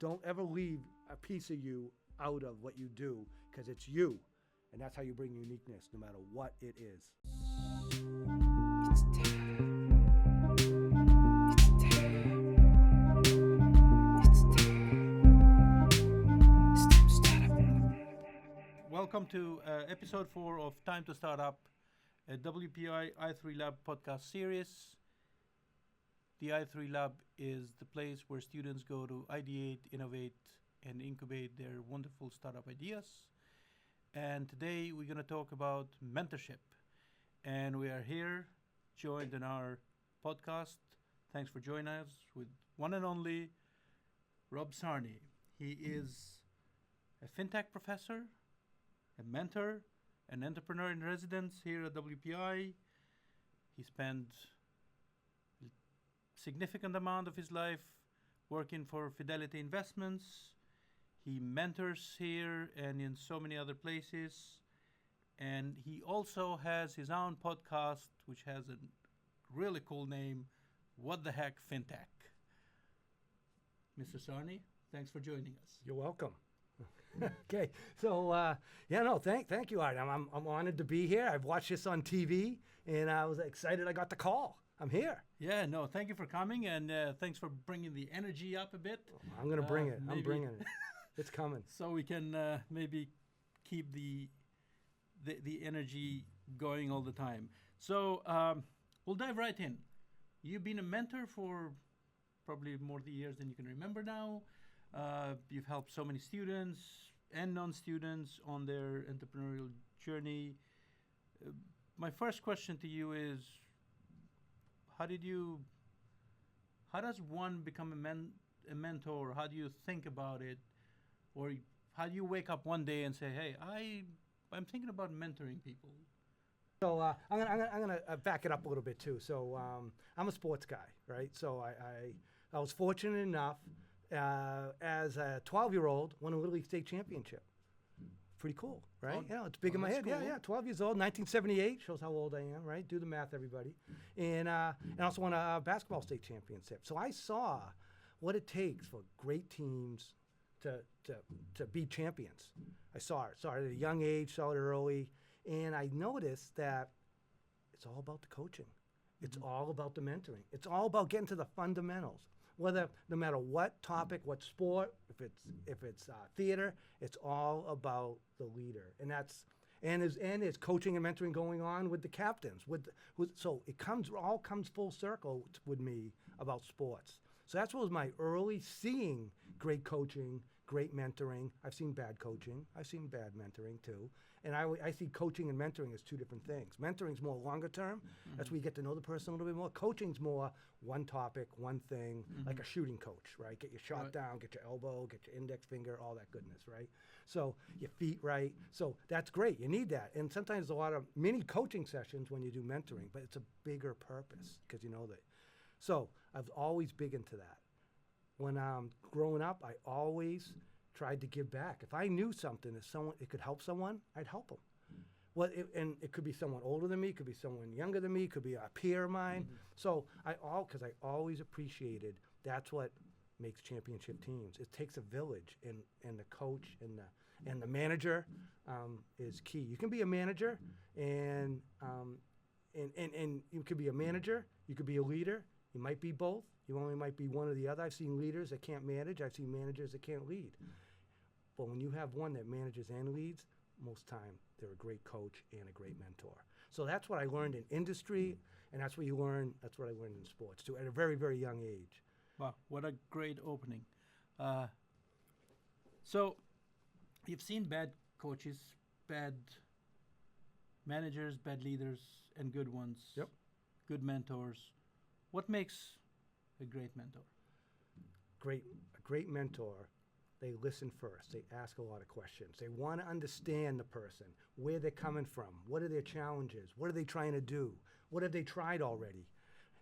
Don't ever leave a piece of you out of what you do, because it's you. And that's how you bring uniqueness, no matter what it is. Welcome to episode 4 of Time to Start Up, a WPI i3 Lab podcast series. The i3 Lab is the place where students go to ideate, innovate, and incubate their wonderful startup ideas. And today we're going to talk about mentorship. And we are here, joined in our podcast. Thanks for joining us with one and only Rob Sarnie. He is a fintech professor, a mentor, an entrepreneur in residence here at WPI. He spent a significant amount of his life working for Fidelity Investments. He mentors here and in so many other places. And he also has his own podcast, which has a really cool name, What the Heck Fintech. Mr. Sarnie, thanks for joining us. You're welcome. Okay, so thank you, Art. I'm honored to be here. I've watched this on TV, and I was excited I got the call. I'm here. Yeah, no, thank you for coming, and thanks for bringing the energy up a bit. I'm gonna bring it. I'm bringing it. It's coming. So we can maybe keep the energy going all the time. So we'll dive right in. You've been a mentor for probably more years than you can remember now. You've helped so many students and non-students on their entrepreneurial journey. My first question to you is, how does one become a mentor? How do you think about it? Or how do you wake up one day and say, hey, I'm thinking about mentoring people? So I'm gonna back it up a little bit too. So I'm a sports guy, right? So I was fortunate enough as a 12-year-old, won a Little League state championship. Pretty cool, right? Oh, It's big in my head. cool. Yeah, 12 years old, 1978, shows how old I am, right? Do the math, everybody. And also won a basketball state championship. So I saw what it takes for great teams to be champions. I saw it at a young age, saw it early, and I noticed that it's all about the coaching. It's all about the mentoring. It's all about getting to the fundamentals. No matter what topic, what sport, if it's theater, it's all about the leader, and there's coaching and mentoring going on with the captains. So it all comes full circle with me about sports. So that's what was my early seeing great coaching, great mentoring. I've seen bad coaching. I've seen bad mentoring too. And I see coaching and mentoring as two different things. Mentoring's more longer term. That's where you get to know the person a little bit more. Coaching's more one topic, one thing, like a shooting coach, right? Get your shot down, get your elbow, get your index finger, all that goodness, right? So your feet right. So that's great. You need that. And sometimes there's a lot of mini coaching sessions when you do mentoring, but it's a bigger purpose because you know that. So I've always big into that. When I'm growing up, I always tried to give back. If I knew something, it could help someone, I'd help them. Well, it could be someone older than me, it could be someone younger than me, it could be a peer of mine. So because I always appreciated that's what makes championship teams. It takes a village, and the coach and the manager is key. You can be a manager, and you could be a manager, you could be a leader. You might be both. You only might be one or the other. I've seen leaders that can't manage. I've seen managers that can't lead. But when you have one that manages and leads, most time they're a great coach and a great mentor. So that's what I learned in industry, and that's what I learned in sports too, at a very, very young age. Wow, what a great opening. So you've seen bad coaches, bad managers, bad leaders, and good ones. Yep. Good mentors. What makes a great mentor? A great mentor, they listen first. They ask a lot of questions. They want to understand the person, where they're coming from, what are their challenges, what are they trying to do, what have they tried already.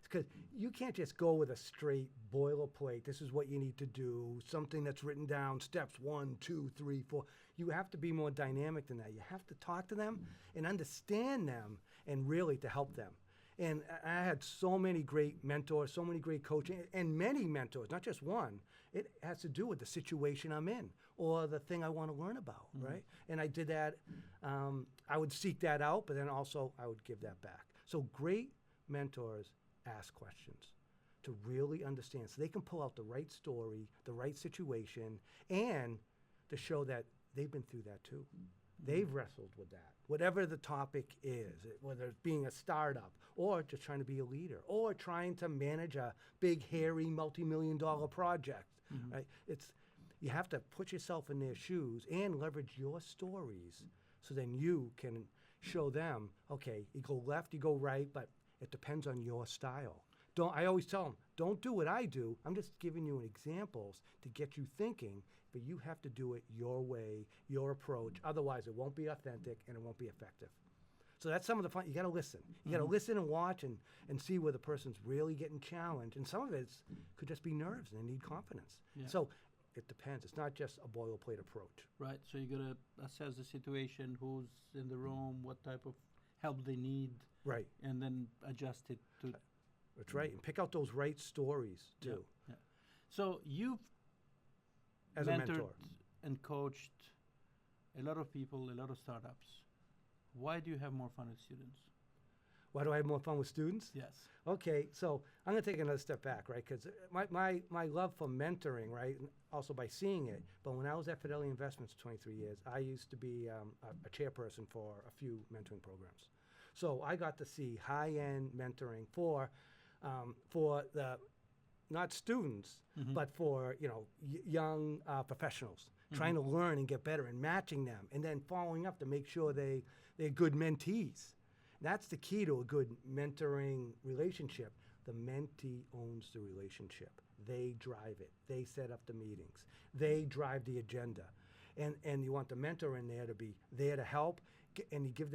Because you can't just go with a straight boilerplate, this is what you need to do, something that's written down, steps 1, 2, 3, 4. You have to be more dynamic than that. You have to talk to them and understand them and really to help them. And I had so many great mentors, so many great coaching, and many mentors, not just one. It has to do with the situation I'm in or the thing I want to learn about, right? And I did that. I would seek that out, but then also I would give that back. So great mentors ask questions to really understand so they can pull out the right story, the right situation, and to show that they've been through that too. They've wrestled with that. Whatever the topic is, whether it's being a startup or just trying to be a leader or trying to manage a big, hairy, multi-million-dollar project, right? You have to put yourself in their shoes and leverage your stories so then you can show them, okay, you go left, you go right, but it depends on your style. I always tell them, don't do what I do. I'm just giving you examples to get you thinking, but you have to do it your way, your approach. Otherwise, it won't be authentic and it won't be effective. So that's some of the fun. You got to listen. You got to listen and watch and see where the person's really getting challenged. And some of it could just be nerves and they need confidence. Yeah. So it depends. It's not just a boilerplate approach. Right. So you got to assess the situation, who's in the room, what type of help they need. Right. And then adjust it to... That's right. And pick out those right stories, too. Yeah. So you've as mentored a mentor and coached a lot of people, a lot of startups. Why do you have more fun with students? Why do I have more fun with students? Yes. Okay, so I'm going to take another step back, right? Because my love for mentoring, right, and also by seeing it, but when I was at Fidelity Investments for 23 years, I used to be a chairperson for a few mentoring programs. So I got to see high-end mentoring for the not students, but for young professionals trying to learn and get better and matching them, and then following up to make sure they're good mentees. That's the key to a good mentoring relationship. The mentee owns the relationship. They drive it. They set up the meetings. They drive the agenda, and you want the mentor in there to be there to help. And you give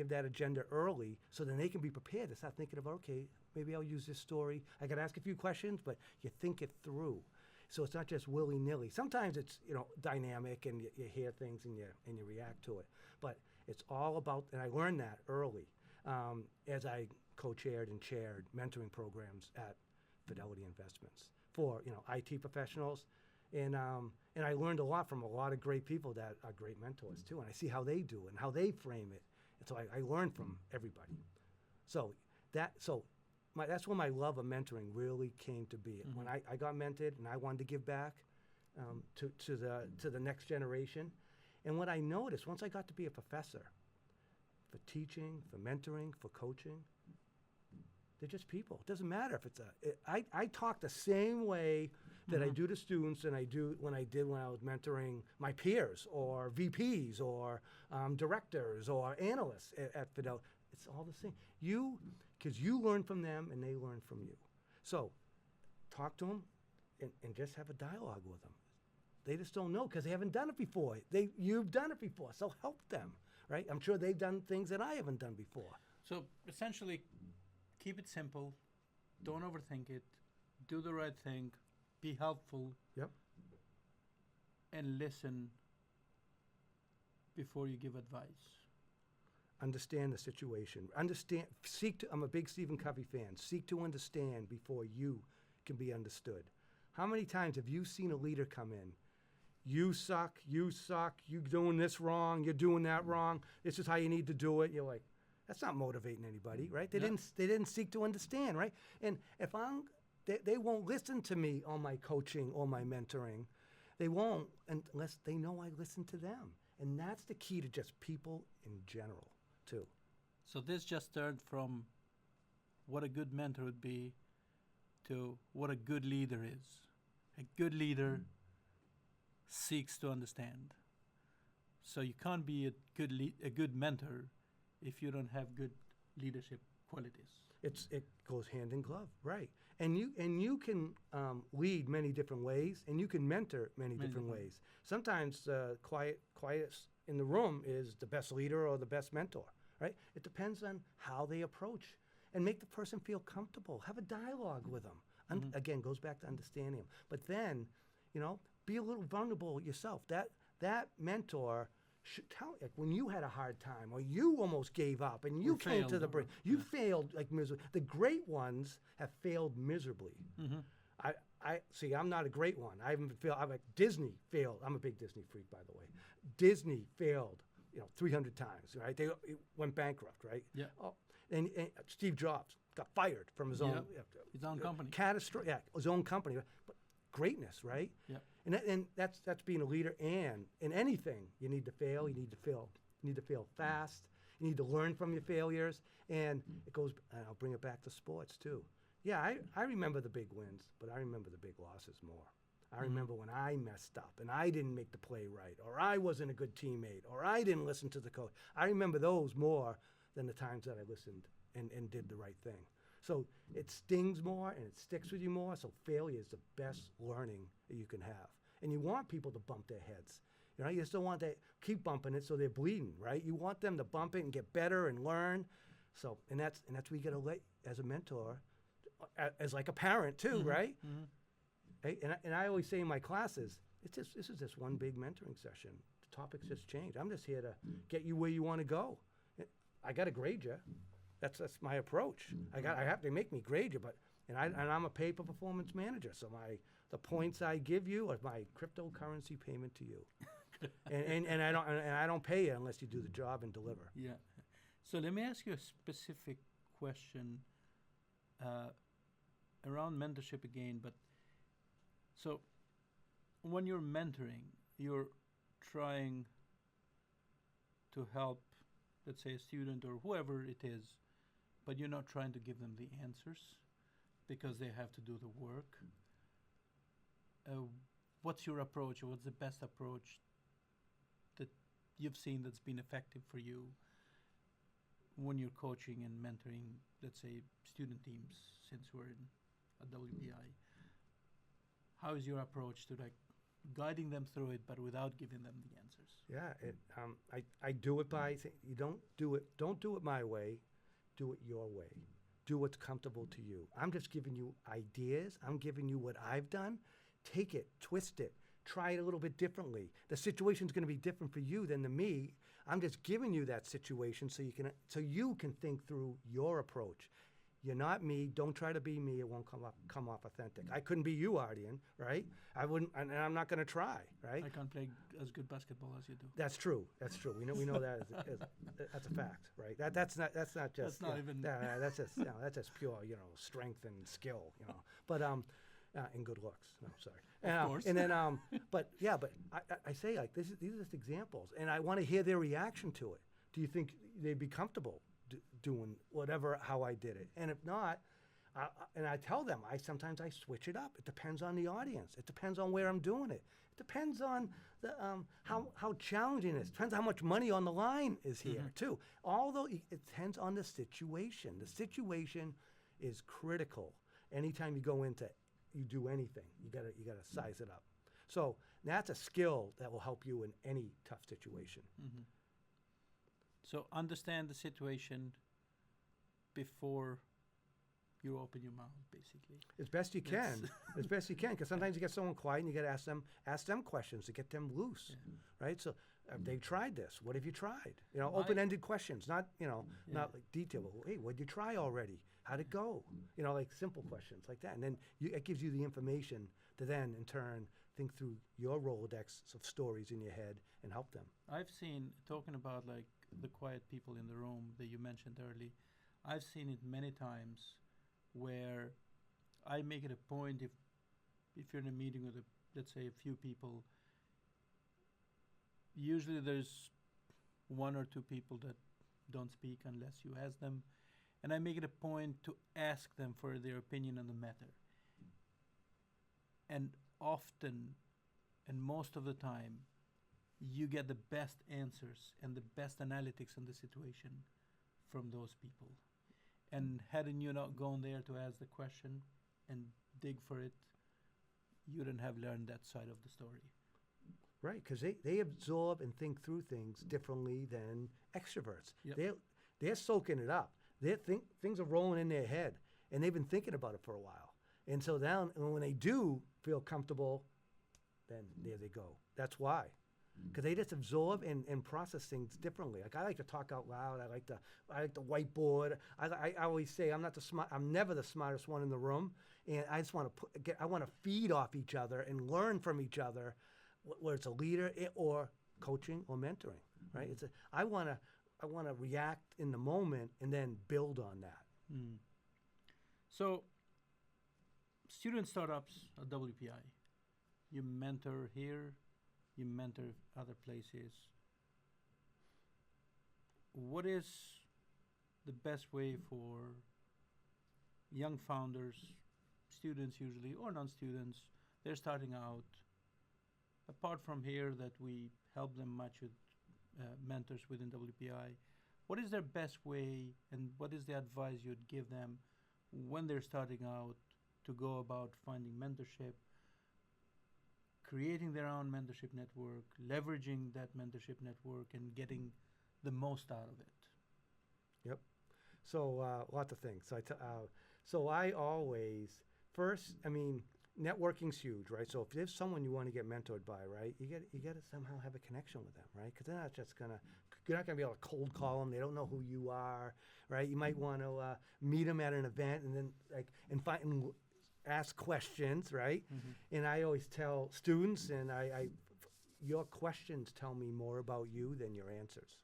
that agenda early, so then they can be prepared to start thinking about, okay, maybe I'll use this story. I got to ask a few questions, but you think it through. So it's not just willy-nilly. Sometimes it's dynamic, and you hear things and you react to it. But it's all about, and I learned that early as I co-chaired and chaired mentoring programs at Fidelity Investments for IT professionals. And I learned a lot from a lot of great people that are great mentors too. And I see how they do it and how they frame it. And so I learn from everybody. So that's when my love of mentoring really came to be. When I got mentored and I wanted to give back to the next generation. And what I noticed once I got to be a professor for teaching, for mentoring, for coaching, they're just people. It doesn't matter if it's I talk the same way that I do to students than I do when I was mentoring my peers or VPs or directors or analysts at Fidelity. It's all the same. Because you learn from them and they learn from you. So talk to them and just have a dialogue with them. They just don't know because they haven't done it before. You've done it before, so help them, right? I'm sure they've done things that I haven't done before. So essentially, keep it simple. Don't overthink it. Do the right thing. Be helpful. Yep. And listen before you give advice. Understand the situation. I'm a big Stephen Covey fan. Seek to understand before you can be understood. How many times have you seen a leader come in? You suck, you're doing this wrong, you're doing that wrong, this is how you need to do it. You're like, that's not motivating anybody, right? They didn't seek to understand, right? And if they won't listen to me on my coaching or my mentoring. They won't unless they know I listen to them. And that's the key to just people in general, too. So this just turned from what a good mentor would be to what a good leader is. A good leader seeks to understand. So you can't be a good mentor if you don't have good leadership qualities. It goes hand in glove, right? And you can lead many different ways, and you can mentor many different ways. Sometimes quietest in the room is the best leader or the best mentor, right? It depends on how they approach and make the person feel comfortable. Have a dialogue with them. Again, goes back to understanding them. But then, be a little vulnerable yourself. That mentor like when you had a hard time or you almost gave up and you Or came to failed, the or- brink. You yeah. failed like miserably. The great ones have failed miserably. Mm-hmm. I see. I'm not a great one. I haven't failed. I'm like Disney failed. I'm a big Disney freak, by the way. Disney failed, 300 times. Right? It went bankrupt. Right? Yeah. Oh, and Steve Jobs got fired from his own. His own company. Catastrophic. Yeah, his own company. But greatness, right? Yeah. And that's being a leader. And in anything, you need to fail. You need to fail. You need to fail fast. You need to learn from your failures. And it goes. And I'll bring it back to sports too. Yeah, I remember the big wins, but I remember the big losses more. I remember when I messed up and I didn't make the play right, or I wasn't a good teammate, or I didn't listen to the coach. I remember those more than the times that I listened and did the right thing. So it stings more and it sticks with you more. So failure is the best learning that you can have. And you want people to bump their heads. You just don't want to keep bumping it so they're bleeding, right? You want them to bump it and get better and learn. So and that's where you got to let as a mentor, as like a parent too, right? Mm-hmm. Hey, and I always say in my classes, this is just one big mentoring session. The topics just change. I'm just here to get you where you want to go. I got to grade you. That's my approach. I have to make me grade you, and I'm a pay for performance manager. So the points I give you are my cryptocurrency payment to you, and I don't pay you unless you do the job and deliver. Yeah. So let me ask you a specific question around mentorship again. But so when you're mentoring, you're trying to help, let's say, a student or whoever it is, but you're not trying to give them the answers because they have to do the work. What's your approach, or what's the best approach that you've seen that's been effective for you when you're coaching and mentoring, let's say, student teams, since we're in a WPI? How is your approach to guiding them through it, but without giving them the answers? Yeah, I do it by saying, don't do it my way, do it your way. Do what's comfortable to you. I'm just giving you ideas. I'm giving you what I've done. Take it, twist it, try it a little bit differently. The situation's going to be different for you than to me. I'm just giving you that situation so you can think through your approach. You're not me. Don't try to be me. It won't come off authentic. I couldn't be you, Ardian, right? I wouldn't, and I'm not going to try, right? I can't play as good basketball as you do. That's true. We know that that's a fact, right? That's not just That's not even. that's just pure strength and skill, But and good looks. No, sorry. Of course. And then but I say these are just examples, and I want to hear their reaction to it. Do you think they'd be comfortable doing how I did it? And if not, and I tell them, sometimes I switch it up. It depends on the audience. It depends on where I'm doing it. It depends on the how challenging it is. It depends how much money on the line is here too. Although it depends on the situation. The situation is critical. Anytime you go into you do anything, you gotta size it up. So that's a skill that will help you in any tough situation. Mm-hmm. So understand the situation before you open your mouth, basically. As best you can, as best you can, because sometimes you get someone quiet and you got to ask them questions to get them loose, right? So they tried this. What have you tried? Open-ended questions, not not like detailed. Well, hey, what did you try already? How'd it go? Like simple questions like that, and then it gives you the information to then, in turn, think through your Rolodex of stories in your head and help them. I've seen, talking about the quiet people in the room that you mentioned early, I've seen it many times where I make it a point, if you're in a meeting with let's say a few people, usually there's one or two people that don't speak unless you ask them, and I make it a point to ask them for their opinion on the matter. And often, and most of the time, you get the best answers and the best analytics on the situation from those people. And hadn't you not gone there to ask the question and dig for it, you wouldn't have learned that side of the story. Right, because they absorb and think through things differently than extroverts. Yep. They're soaking it up. Things are rolling in their head, and they've been thinking about it for a while. And so then when they do feel comfortable, then there they go. That's why. because they just absorb and process things differently. Like I like to talk out loud. I like to whiteboard. I always say I'm never the smartest one in the room, and I just want to I want to feed off each other and learn from each other, whether it's a leader or coaching or mentoring, right? I want to react in the moment and then build on that. So, student startups at WPI, you mentor here, you mentor other places. What is the best way for young founders, students usually, or non-students, they're starting out, apart from here that we help them match with mentors within WPI, what is their best way and what is the advice you'd give them when they're starting out to go about finding mentorship, creating their own mentorship network, leveraging that mentorship network, and getting the most out of it? Yep. So lots of things. So I always networking's huge, right? So if there's someone you want to get mentored by, right, you got to somehow have a connection with them, right? Because you're not gonna be able to cold call them. They don't know who you are, right? You might want to meet them at an event and then ask questions, right? And I always tell students, and your questions tell me more about you than your answers.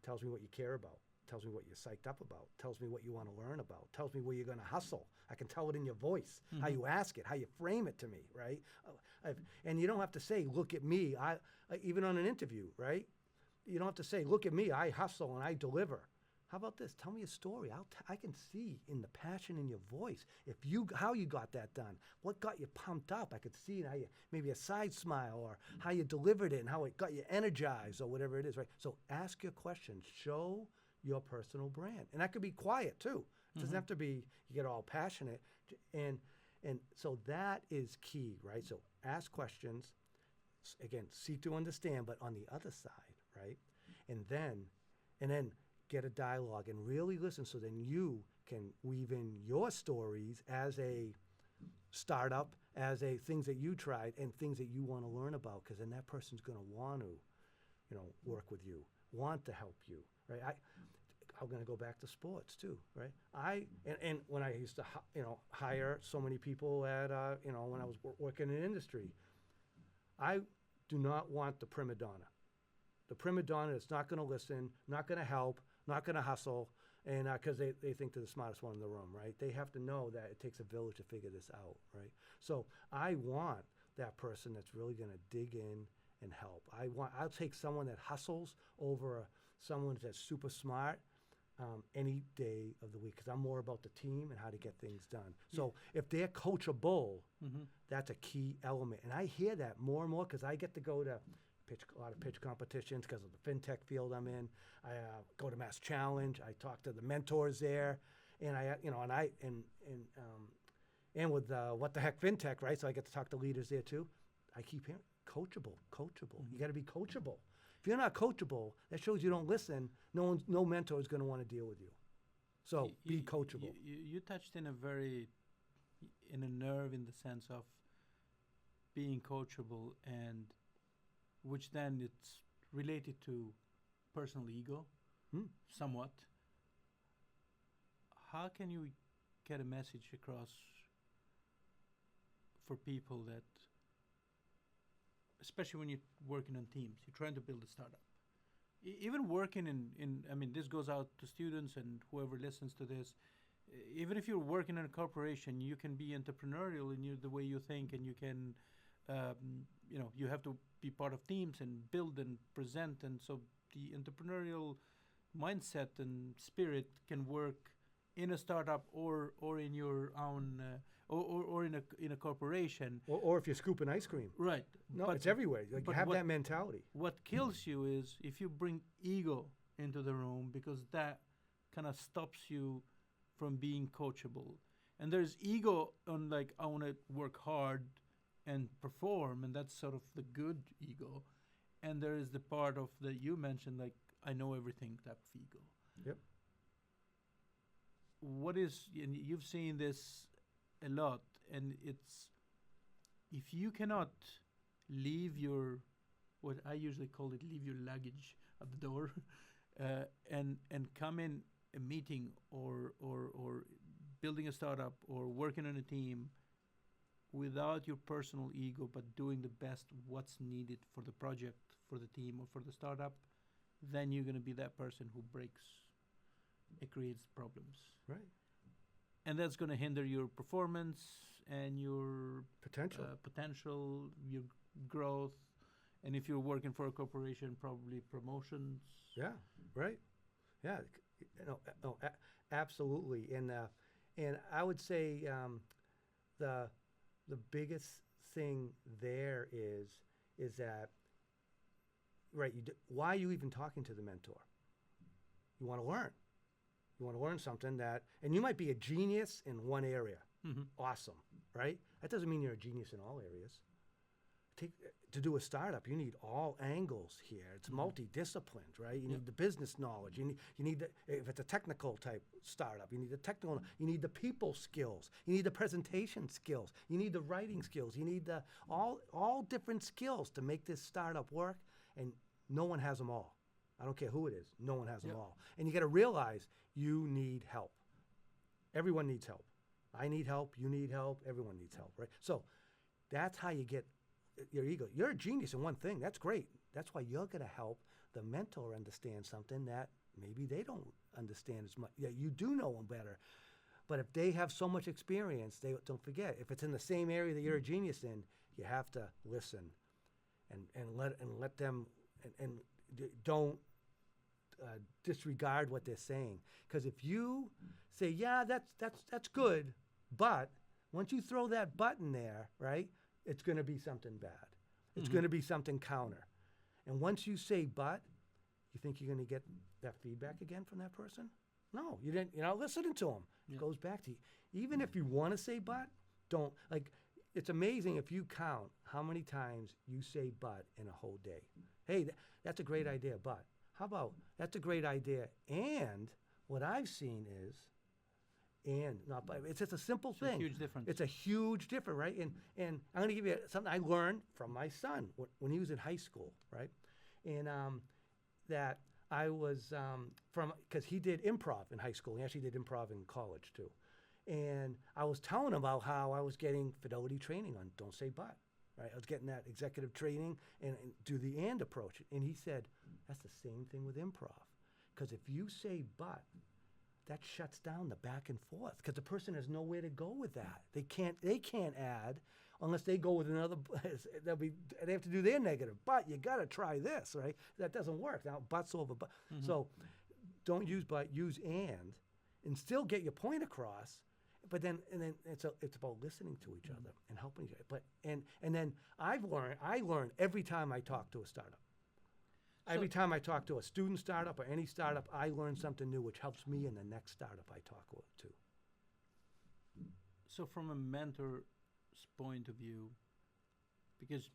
Tells me what you care about. Tells me what you're psyched up about. Tells me what you want to learn about. Tells me where you're going to hustle. I can tell it in your voice, how you ask it, how you frame it to me, right? And you don't have to say, look at me. Even on an interview, right? You don't have to say, look at me. I hustle and I deliver. How about this? Tell me a story. I can see in the passion in your voice how you got that done. What got you pumped up? I could see how maybe a side smile or how you delivered it and how it got you energized or whatever it is, right? So ask your questions. Show your personal brand. And that could be quiet too. It doesn't have to be you get all passionate. And so that is key, right? So ask questions. Again, seek to understand, but on the other side, right? And then get a dialogue and really listen so then you can weave in your stories as a startup, as a things that you tried and things that you want to learn about, because then that person's going to want to, work with you, want to help you, right? I'm going to go back to sports too, right? And when I used to, hire so many people at, when I was working in industry, I do not want the prima donna. The prima donna is not going to listen, not going to help, not going to hustle, and because they think they're the smartest one in the room, right? They have to know that it takes a village to figure this out, right? So I want that person that's really going to dig in and help. I'll take someone that hustles over someone that's super smart any day of the week, because I'm more about the team and how to get things done. So if they're coachable, that's a key element. And I hear that more and more because I get to go to a lot of pitch competitions because of the fintech field I'm in. I go to Mass Challenge. I talk to the mentors there, and and with What the Heck Fintech, right? So I get to talk to leaders there too. I keep hearing coachable. You got to be coachable. If you're not coachable, that shows you don't listen. No mentor is going to want to deal with you. So be coachable. You touched in a nerve in the sense of being coachable, and which then it's related to personal ego, somewhat. How can you get a message across for people that, especially when you're working on teams, you're trying to build a startup, even working in this goes out to students and whoever listens to this, even if you're working in a corporation, you can be entrepreneurial in the way you think, and you can, you have to be part of teams and build and present, and so the entrepreneurial mindset and spirit can work in a startup or in your own or in a corporation, or if you're scooping ice cream. Right. No, it's everywhere. Like, you have that mentality. What kills you is if you bring ego into the room, because that kind of stops you from being coachable. And there's ego on, like, I want to work hard and perform, and that's sort of the good ego. And there is the part of that you mentioned, like, I know everything type of ego. Yep. And you've seen this a lot, and it's, if you cannot leave your what I usually call it, leave your luggage at the door, and come in a meeting or building a startup or working on a team without your personal ego, but doing the best what's needed for the project, for the team, or for the startup, then you're going to be that person who breaks, it creates problems. Right. And that's going to hinder your performance and your Potential. your growth. And if you're working for a corporation, probably promotions. Yeah. Right. Yeah. Absolutely. And I would say the biggest thing there is that, right, why are you even talking to the mentor? You want to learn. You want to learn something and you might be a genius in one area. Mm-hmm. Awesome, right? That doesn't mean you're a genius in all areas. To do a startup, you need all angles here. It's multidisciplined, right? You need the business knowledge. You need if it's a technical type startup, you need the technical. You need the people skills. You need the presentation skills. You need the writing skills. You need the all different skills to make this startup work. And no one has them all. I don't care who it is. No one has them all. And you got to realize you need help. Everyone needs help. I need help. You need help. Everyone needs help, right? So that's how you get your ego. You're a genius in one thing. That's great. That's why you're going to help the mentor understand something that maybe they don't understand as much. Yeah, you do know them better. But if they have so much experience, don't forget, if it's in the same area that you're a genius in, you have to listen and let them and don't disregard what they're saying. Because if you say, yeah, that's good, but once you throw that but in there, right, it's going to be something bad. It's going to be something counter. And once you say but, you think you're going to get that feedback again from that person? No, you didn't. You're not listening to them. It goes back to you. Even if you want to say but, don't. Like, it's amazing if you count how many times you say but in a whole day. Hey, that's a great idea, but how about that's a great idea? And what I've seen is, and not but it's just a simple thing. It's a huge difference. It's a huge difference, right? And I'm going to give you something I learned from my son when he was in high school, right? And that I was because he did improv in high school. He actually did improv in college too. And I was telling him about how I was getting fidelity training on don't say but, right? I was getting that executive training and do the and approach. And he said, that's the same thing with improv. Because if you say but, that shuts down the back and forth because the person has nowhere to go with that. They can't add unless they go with another. They have to do their negative. But you got to try this, right? That doesn't work. Now but's over but. So don't use but, use and still get your point across. But then it's about listening to each other and helping each other. But and then I learn every time I talk to a startup. Every time I talk to a student startup or any startup, I learn something new, which helps me in the next startup I talk to. So from a mentor's point of view, because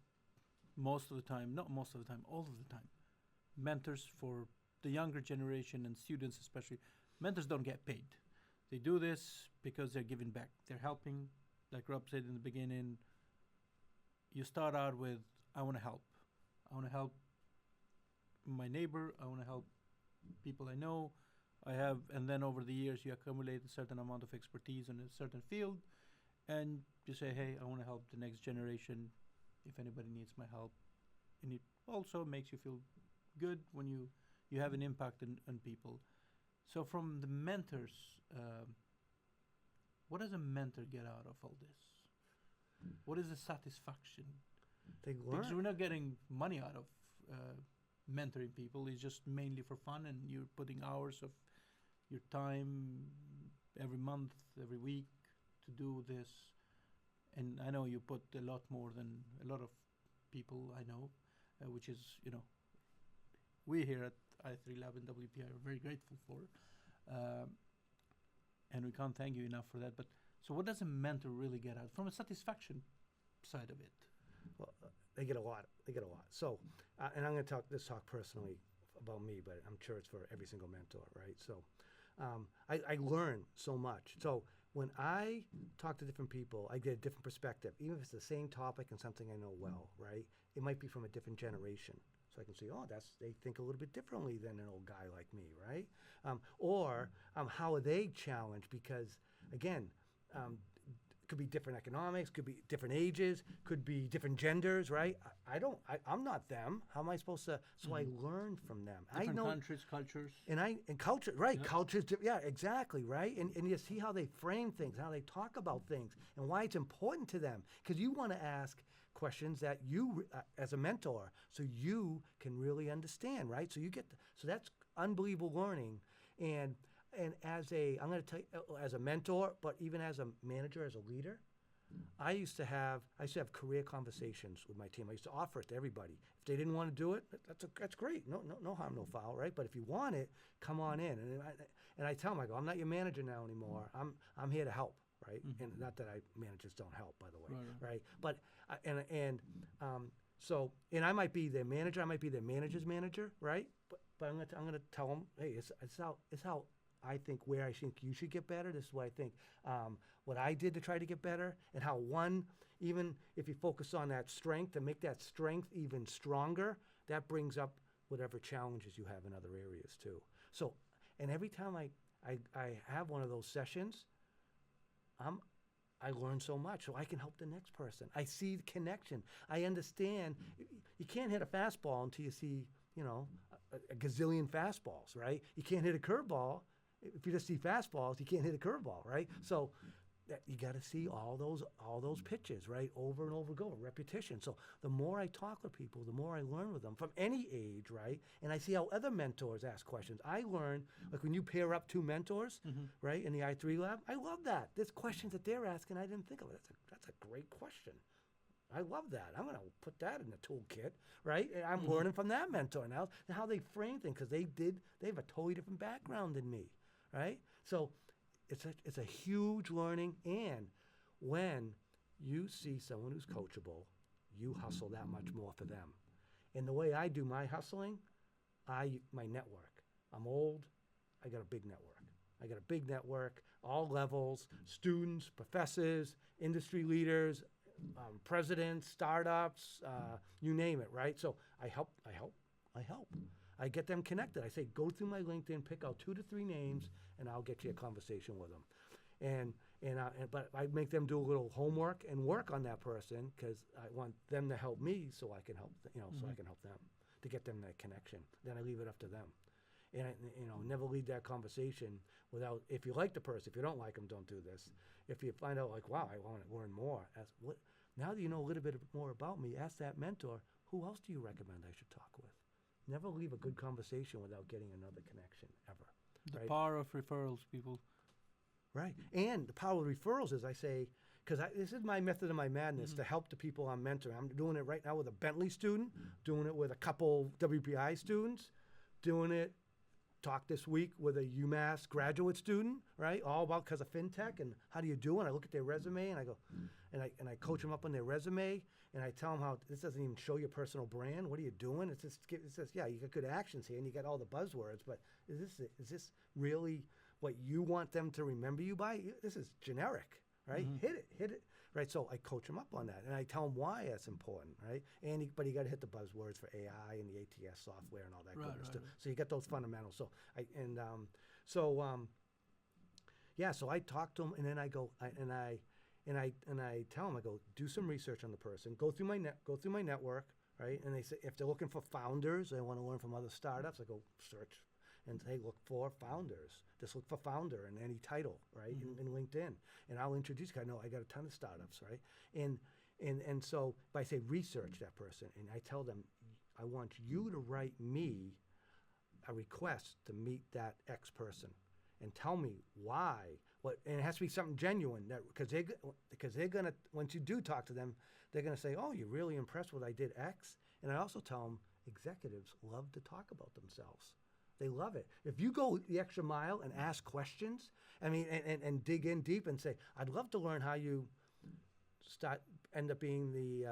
most of the time, not most of the time, all of the time, mentors for the younger generation and students especially, mentors don't get paid. They do this because they're giving back. They're helping, like Rob said in the beginning, you start out with, I want to help. I want to help my neighbor, I want to help people I know, and then over the years you accumulate a certain amount of expertise in a certain field, and you say, hey, I want to help the next generation if anybody needs my help. And it also makes you feel good when you have an impact on people. So from the mentors, what does a mentor get out of all this? What is the satisfaction? They learn. Because we're not getting money out of mentoring people. It's just mainly for fun, and you're putting hours of your time every month, every week to do this. And I know you put a lot more than a lot of people I know, which is, we here at i3 Lab and WPI are very grateful for. And we can't thank you enough for that. But so what does a mentor really get out from a satisfaction side of it? Well, they get a lot. So, and I'm going to talk personally about me, but I'm sure it's for every single mentor, right? So, I learn so much. So when I talk to different people, I get a different perspective, even if it's the same topic and something I know well, right? it might be from a different generation. So I can see, they think a little bit differently than an old guy like me, right? Or how are they challenged? Because again, could be different economics, could be different ages, could be different genders, right? I'm not them. How am I supposed to? So I learn from them. Different I know countries, cultures. and culture, right? Yep. Cultures, yeah, exactly, right? And you see how they frame things, how they talk about things, and why it's important to them. Because you want to ask questions that you, as a mentor, so you can really understand, right? So you get, so that's unbelievable learning, and I'm going to tell you, as a mentor, but even as a manager, as a leader, I used to have career conversations with my team. I used to offer it to everybody. If they didn't want to do it, that's great. No harm, no foul, right? But if you want it, come on in. And I tell them, I go, I'm not your manager now anymore. I'm here to help, right? And not that managers don't help, by the way, right? But so I might be their manager. I might be their manager's manager, right? But I'm gonna tell them, hey, it's how I think where I think you should get better. This is what I think, what I did to try to get better, and how even if you focus on that strength and make that strength even stronger, that brings up whatever challenges you have in other areas too. So, and every time I have one of those sessions, I learn so much, so I can help the next person. I see the connection. I understand. You can't hit a fastball until you see, a gazillion fastballs, right? You can't hit a curveball. If you just see fastballs, you can't hit a curveball, right? So you got to see all those pitches, right, over and over again, repetition. So the more I talk with people, the more I learn with them from any age, right? And I see how other mentors ask questions. I learn, like when you pair up two mentors, right, in the I3 lab, I love that. There's questions that they're asking I didn't think of. That's a great question. I love that. I'm going to put that in the toolkit, right? And I'm learning from that mentor now and how they frame things, because they have a totally different background than me, right? So it's a huge learning, and when you see someone who's coachable, you hustle that much more for them. And the way I do my hustling, my network. I'm old. I got a big network. All levels, students, professors, industry leaders, presidents, startups, you name it, right? So I help. I get them connected. I say, go through my LinkedIn, pick out 2 to 3 names, and I'll get you a conversation with them. But I make them do a little homework and work on that person, because I want them to help me, so I can help, so I can help them to get them that connection. Then I leave it up to them. And never lead that conversation without, if you like the person, if you don't like them, don't do this. If you find out, like, wow, I want to learn more, now that you know a little bit more about me, ask that mentor, who else do you recommend I should talk with? Never leave a good conversation without getting another connection, ever. The power of referrals, people. Right. And the power of referrals is, I say, because this is my method of my madness, to help the people I'm mentoring. I'm doing it right now with a Bentley student, doing it with a couple WPI students, talk this week with a UMass graduate student, right? All about because of fintech and how do you do it. I look at their resume and I go, and I coach them up on their resume, and I tell them how this doesn't even show your personal brand. What are you doing? It says, yeah, you got good actions here and you got all the buzzwords, but is this really what you want them to remember you by? This is generic, right? Hit it. Right, so I coach them up on that, and I tell them why that's important, right? But you got to hit the buzzwords for AI and the ATS software and all that goodness too. So you got those fundamentals. So so I talk to them, and then I go, and I tell them, I go, do some research on the person, go through my network, right? And they say if they're looking for founders, they want to learn from other startups, I go search and say, look for founders. Just look for founder in any title, right, in LinkedIn. And I'll introduce you. I know I got a ton of startups, right? And so I say research that person, and I tell them, I want you to write me a request to meet that X person and tell me why. And it has to be something genuine, because they're gonna, once you do talk to them, they're gonna say, oh, you're really impressed with I did X. And I also tell them executives love to talk about themselves. They love it. If you go the extra mile and ask questions, and dig in deep and say, I'd love to learn how you end up being the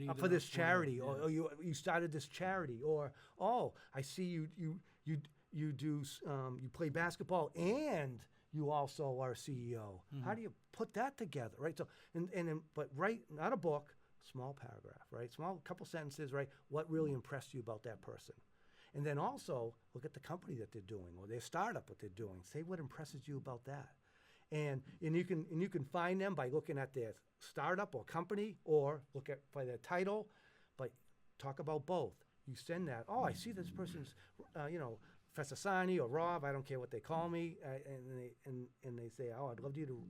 up for this charity, or you started this charity, or I see you play basketball and you also are a CEO. How do you put that together, right? So but write not a book, small paragraph, right? Small couple sentences, right? What really impressed you about that person? And then also look at the company that they're doing or their startup, what they're doing. Say what impresses you about that. And you can find them by looking at their startup or company or look at by their title, but talk about both. You send that, oh, I see this person's, Professor Sarnie or Rob, I don't care what they call me, and they say, oh, I'd love you to,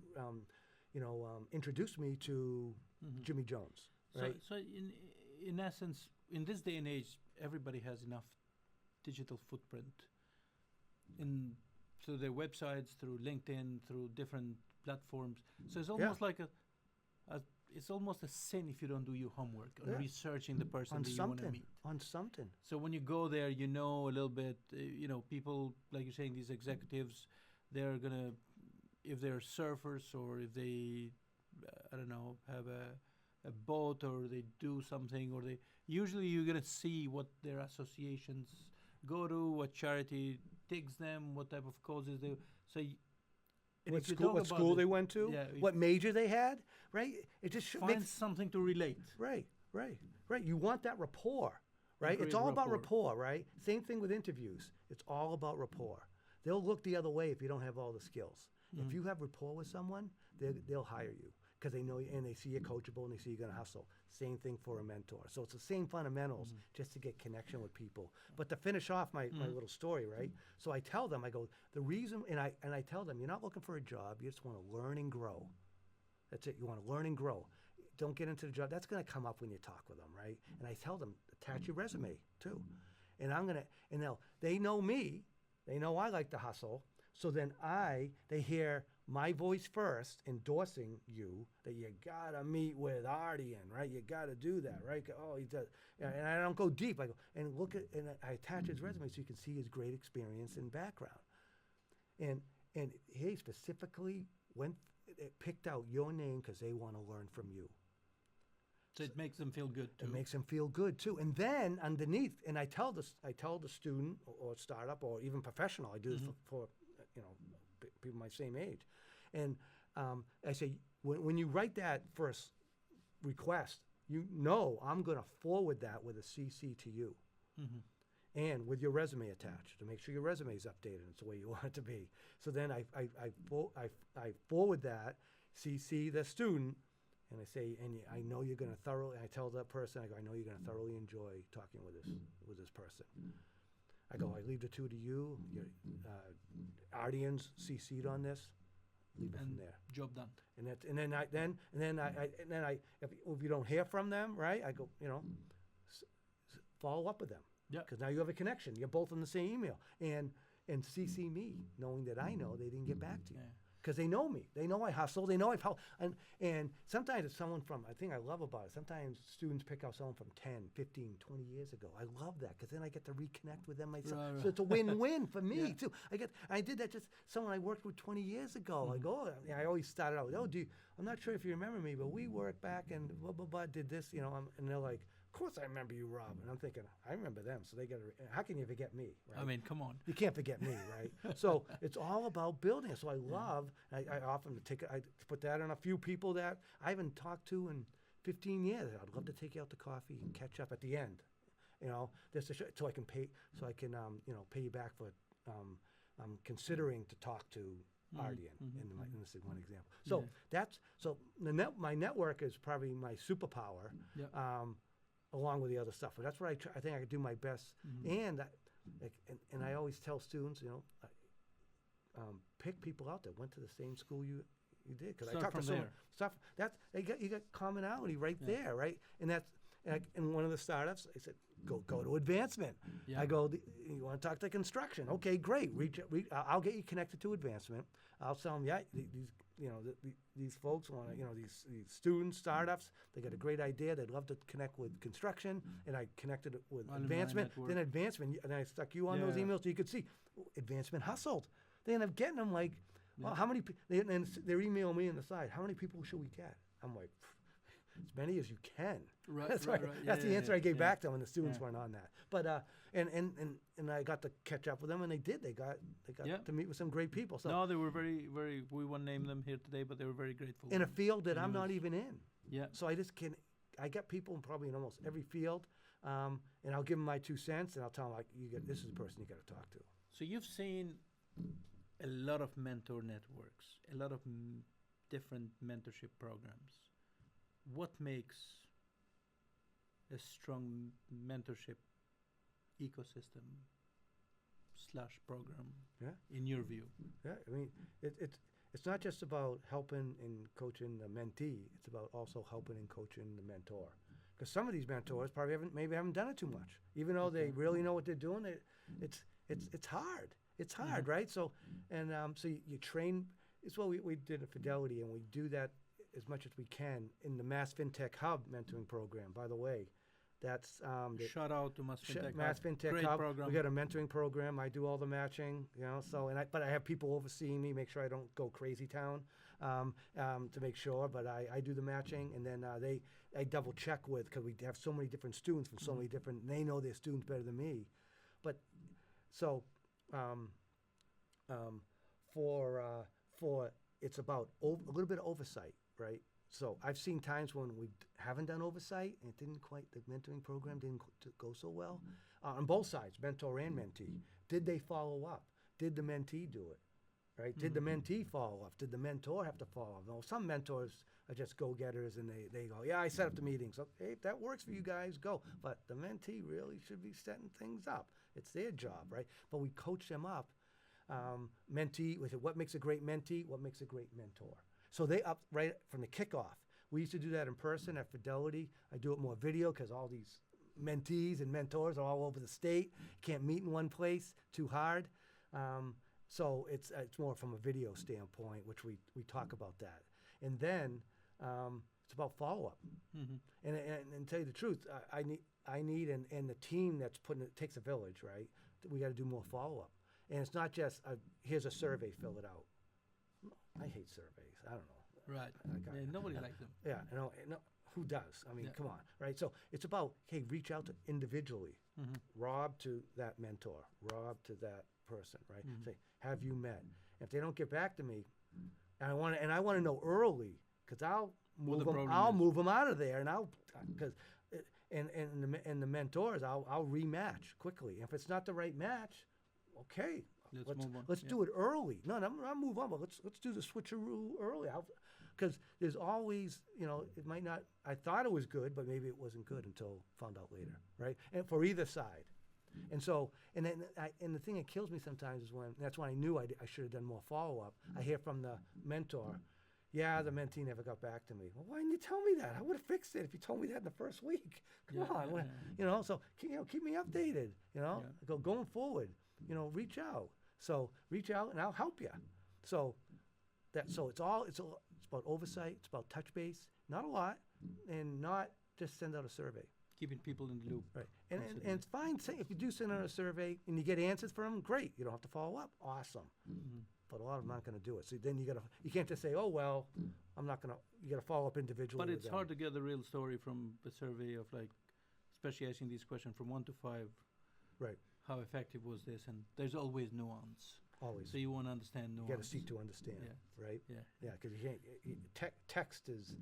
introduce me to Jimmy Jones, right? So in essence, in this day and age, everybody has enough digital footprint through their websites, through LinkedIn, through different platforms. So it's almost like it's almost a sin if you don't do your homework on researching the person that you want to meet. On something. So when you go there, you know a little bit, people, like you're saying, these executives, they're going to, if they're surfers or if they, have a boat or they do something or usually you're going to see what their associations go to, what charity digs them, what type of causes they, so what school they went to, what major they had, right? It just find something to relate. Right. You want that rapport, right? It's all about rapport, right? Same thing with interviews. It's all about rapport. They'll look the other way if you don't have all the skills. If you have rapport with someone, they'll hire you because they know you and they see you're coachable and they see you're going to hustle. Same thing for a mentor. So it's the same fundamentals just to get connection with people. But to finish off my little story, right? So I tell them, I go, the reason, and I tell them, you're not looking for a job. You just want to learn and grow. That's it. You want to learn and grow. Don't get into the job. That's going to come up when you talk with them, right? And I tell them, attach your resume too. And they know me. They know I like to hustle. So then they hear my voice first endorsing you that you gotta meet with Ardian, right? You gotta do that, right? Oh, he does, and I don't go deep. I go and I attach his resume so you can see his great experience and background. And he specifically picked out your name because they want to learn from you. So it makes them feel good too. It makes them feel good too. And then underneath, and I tell the student or startup or even professional, I do this for people my same age. And I say, when you write that first request, I'm going to forward that with a CC to you and with your resume attached to make sure your resume is updated. It's the way you want it to be. So then I forward that, CC the student, and I say, and I know you're going to I tell that person, I know you're going to thoroughly enjoy talking with this person. I go, I leave the two to you. Ardian's CC'd on this. Leave it from there. Job done. And then if you don't hear from them, right? I go, follow up with them. Yeah. Because now you have a connection. You're both in the same email. And CC me, knowing that I know they didn't get back to you. Because they know me. They know I hustle. They know I've helped. And sometimes it's someone I think I love about it, sometimes students pick out someone from 10, 15, 20 years ago. I love that because then I get to reconnect with them myself. Right. So it's a win-win for me, too. I did that just someone I worked with 20 years ago. I go, I always started out, I'm not sure if you remember me, but we worked back and blah, blah, blah, did this, and they're like, of course I remember you, Rob. And I'm thinking, I remember them, so they got to, how can you forget me, right? I mean, come on. You can't forget me, right? So it's all about building it. So I love, I often I put that on a few people that I haven't talked to in 15 years. I'd love to take you out to coffee and catch up at the end, just to show, so I can pay you back for, I'm considering to talk to Ardian, and this is one example. So my network is probably my superpower. Along with the other stuff. But that's what I think I could do my best. And I always tell students, pick people out that went to the same school you did. Because I talked to someone. You got commonality right there, right? And that's in one of the startups. I said, go to advancement. Yeah. I go, you want to talk to construction? Okay, great. I'll get you connected to advancement. I'll tell them, these folks want to, these students, startups, they got a great idea. They'd love to connect with construction. And I connected it with advancement. Then advancement, and I stuck you on those emails so you could see advancement hustled. They end up getting them like, well, how many, and they're emailing me on the side, how many people should we get? I'm like, as many as you can. Right, That's right. That's the answer I gave back to them, and the students weren't on that. But and I got to catch up with them, and they did. They got to meet with some great people. So no, they were very, very. We won't name them here today, but they were very grateful. In a field that I'm not even in. Yeah. So I just can I get people probably in almost every field, and I'll give them my 2 cents, and I'll tell them like, this is the person you got to talk to. So you've seen a lot of mentor networks, a lot of different mentorship programs. What makes a strong mentorship ecosystem / program, in your view? Yeah, I mean, it's not just about helping and coaching the mentee. It's about also helping and coaching the mentor. Because some of these mentors probably haven't done it too much, even though they really know what they're doing. It's hard. It's hard, right? So, and so you train. It's what we did at Fidelity, and we do that as much as we can in the Mass FinTech Hub mentoring program. By the way, that's shout out to Mass FinTech Mass Hub. FinTech Great Hub. program. We got a mentoring program. I do all the matching, So, but I have people overseeing me, make sure I don't go crazy town, to make sure. But I do the matching, and then I double check with, because we have so many different students from so many different. They know their students better than me, but so for it's about a little bit of oversight, right? So I've seen times when we haven't done oversight, and the mentoring program didn't go so well. On both sides, mentor and mentee. Did they follow up? Did the mentee do it? Right? Did the mentee follow up? Did the mentor have to follow up? No, some mentors are just go-getters, and they go, yeah, I set up the meetings. Okay, if that works for you guys, go. But the mentee really should be setting things up. It's their job, right? But we coach them up. Mentee, we said, what makes a great mentee? What makes a great mentor? So they up right from the kickoff. We used to do that in person at Fidelity. I do it more video because all these mentees and mentors are all over the state. Can't meet in one place, too hard. So it's more from a video standpoint, which we talk about that. And then it's about follow-up. And tell you the truth, I need and the team that's putting it takes a village, right? We got to do more follow-up. And it's not just here's a survey, fill it out. I hate surveys. I don't know. Right. Nobody likes them. Yeah. No, who does? I mean, come on, right? So it's about, hey, reach out to individually. Rob to that mentor. Rob to that person, right? Say, have you met? If they don't get back to me, and I want to know early, because I'll move them out of there, and and the mentors, I'll rematch quickly. If it's not the right match, okay, let's do it early. No, I'll move on, but let's do the switcheroo early. Because there's always, it might not. I thought it was good, but maybe it wasn't good until found out later, right? And for either side. And so, and the thing that kills me sometimes is that's when I knew I should have done more follow-up. I hear from the mentor, yeah, the mentee never got back to me. Well, why didn't you tell me that? I would have fixed it if you told me that in the first week. Come on, so keep me updated. Going forward, reach out. So reach out, and I'll help you. So it's about oversight. It's about touch base, not a lot, and not just send out a survey. Keeping people in the loop. Right. And it's fine. If you do send out a survey and you get answers from them, great. You don't have to follow up. Awesome. But a lot of them aren't going to do it. So then you can't just say, oh, well, I'm not going to, you got to follow up individually. But it's hard to get the real story from a survey of especially asking these questions from 1 to 5. Right. How effective was this? And there's always nuance. Always. So you want to understand nuance. You got to seek to understand, right? Yeah. Yeah, because you can't, text is,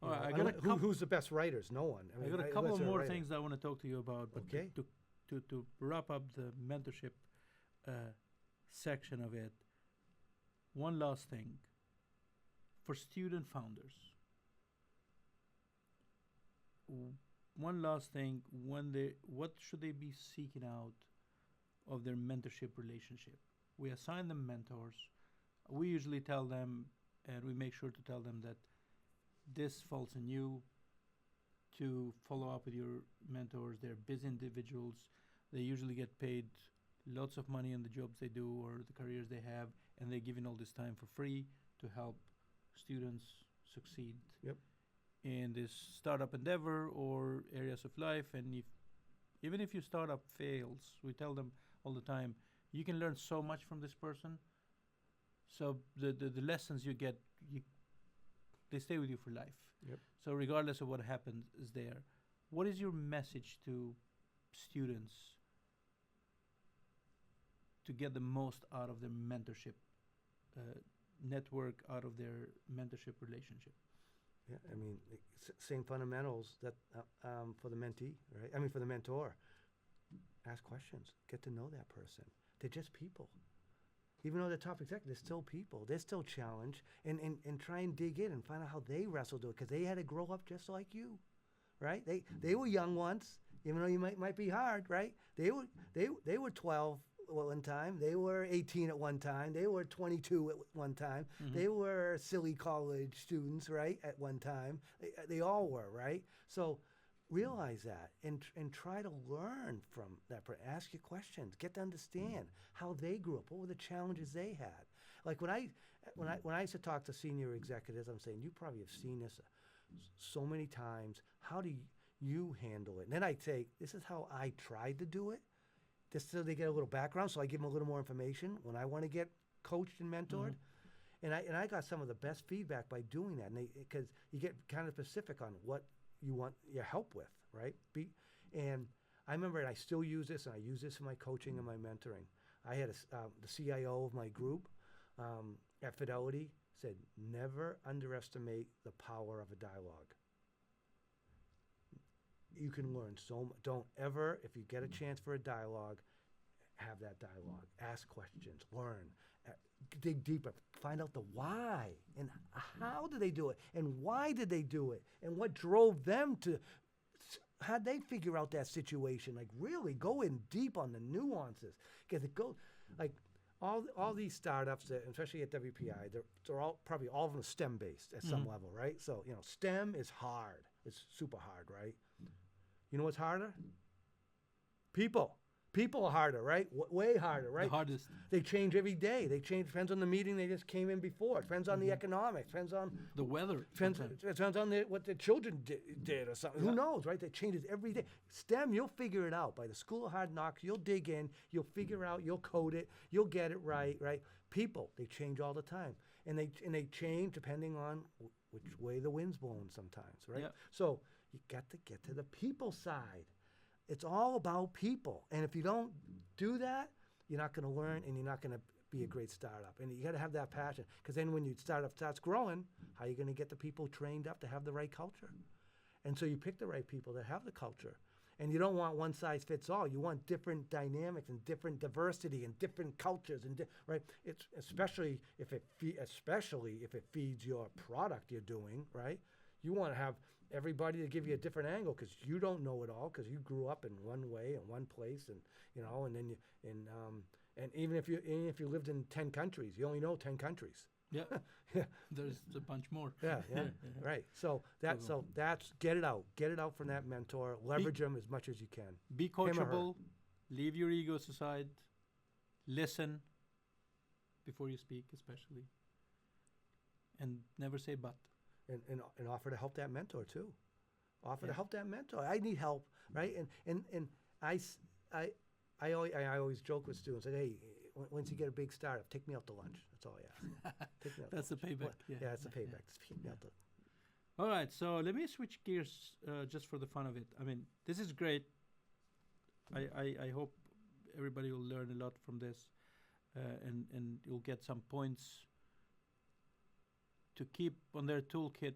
all right, who's the best writers? No one. I got a couple more things I want to talk to you about. But okay. To wrap up the mentorship section of it, one last thing. For student founders, one last thing, what should they be seeking out of their mentorship relationship? We assign them mentors. We usually tell them, and we make sure to tell them that this falls on you to follow up with your mentors. They're busy individuals. They usually get paid lots of money on the jobs they do or the careers they have, and they're giving all this time for free to help students succeed in this startup endeavor or areas of life. And even if your startup fails, we tell them all the time, you can learn so much from this person. So the lessons you get, they stay with you for life. So regardless of what happens is there. What is your message to students to get the most out of their mentorship network, out of their mentorship relationship? Yeah, I mean, same fundamentals that for the mentee, right? I mean, for the mentor. Ask questions. Get to know that person. They're just people. Even though they're top executive, they're still people. They're still challenged. And try and dig in and find out how they wrestled with it, because they had to grow up just like you, right? They were young once, even though you might be hard, right? They were 12 at one time. They were 18 at one time. They were 22 at one time. Mm-hmm. They were silly college students, right? At one time, they all were, right? So realize that and try to learn from that. Ask your questions. Get to understand how they grew up. What were the challenges they had? Like when I used to talk to senior executives, I'm saying, you probably have seen this so many times. How do you handle it? And then I'd say, this is how I tried to do it, just so they get a little background. So I give them a little more information when I want to get coached and mentored. Mm-hmm. And I got some of the best feedback by doing that, because you get kind of specific on what you want your help with, right? And I remember, and I still use this, and I use this in my coaching and my mentoring. I had the CIO of my group at Fidelity said, never underestimate the power of a dialogue. You can learn so much. Don't ever, if you get a chance for a dialogue, have that dialogue. Ask questions, learn, dig deeper, find out the why and how did they do it and why did they do it and what drove them to, how'd they figure out that situation? Like really go in deep on the nuances, because it goes like all these startups, especially at WPI, they're all probably all of them STEM based at some level, right? So STEM is hard. It's super hard, right? You know what's harder? People. People are harder, right? Way harder, right? The hardest. They change every day. They change. Depends on the meeting they just came in before. Depends on the economics. Depends on the weather. Depends on what the children did or something. Yeah. Who knows, right? It changes every day. STEM, you'll figure it out. By the School of Hard Knocks, you'll dig in. You'll figure out. You'll code it. You'll get it right, right? People, they change all the time, and they change depending on which way the wind's blowing sometimes, right? Yep. So you got to get to the people side. It's all about people. And if you don't do that, you're not going to learn and you're not going to be a great startup. And you got to have that passion, because then when your startup starts growing, how are you going to get the people trained up to have the right culture? And so you pick the right people that have the culture. And you don't want one size fits all. You want different dynamics and different diversity and different cultures, and right? It's especially if it feeds your product you're doing, right? You want to have everybody to give you a different angle, because you don't know it all, because you grew up in one way in one place, and and then and even if you lived in 10 countries, you only know 10 countries. Yeah. Yeah. There's a bunch more. Yeah, right. So that's get it out from that mentor. Leverage them as much as you can. Be coachable. Leave your egos aside. Listen before you speak, especially, and never say but. And offer to help that mentor too. Offer to help that mentor. I need help, right? And I always joke with students, like, hey, once you get a big startup, take me out to lunch. That's all I ask. Take me out. That's the payback. Yeah, that's the payback. Just take me out to. All right, so let me switch gears just for the fun of it. I mean, this is great. I hope everybody will learn a lot from this, and you'll get some points to keep on their toolkit,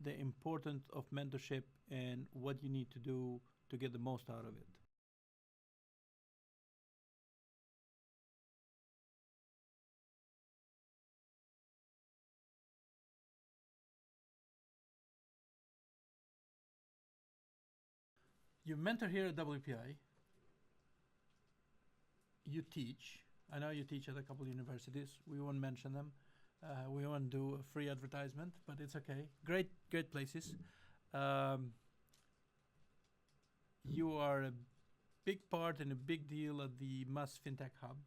the importance of mentorship and what you need to do to get the most out of it. You mentor here at WPI. You teach. I know you teach at a couple of universities. We won't mention them. We won't do a free advertisement, but it's okay. Great places. You are a big part and a big deal at the Must FinTech Hub